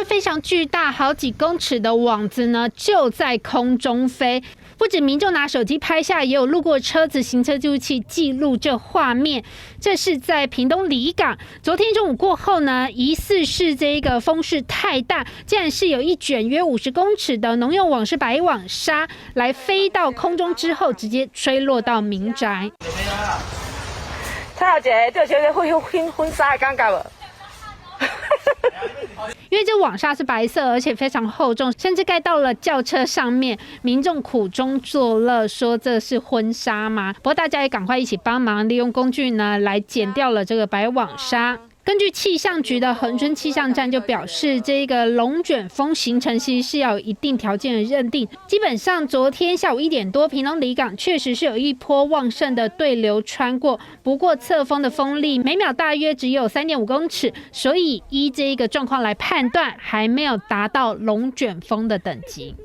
张非常巨大，好几公尺的网子呢，就在空中飞。不止民众拿手机拍下，也有路过车子行车记录器记录这画面。这是在屏东里港，昨天中午过后呢，疑似是这个风势太大，竟然是有一卷约50公尺的农用网是白网纱来飞到空中之后，直接吹落到民宅。蔡小姐，就是婚纱的感觉无？因为这网纱是白色，而且非常厚重，甚至盖到了轿车上面。民众苦中作乐，说这是婚纱吗？不过大家也赶快一起帮忙，利用工具呢来剪掉了这个白网纱。根据气象局的恒春气象站就表示，这个龙卷风形成其实是要有一定条件的认定。基本上昨天下午1点多，屏东里港确实是有一波旺盛的对流穿过，不过侧风的风力每秒大约只有3.5公尺，所以依这个状况来判断，还没有达到龙卷风的等级。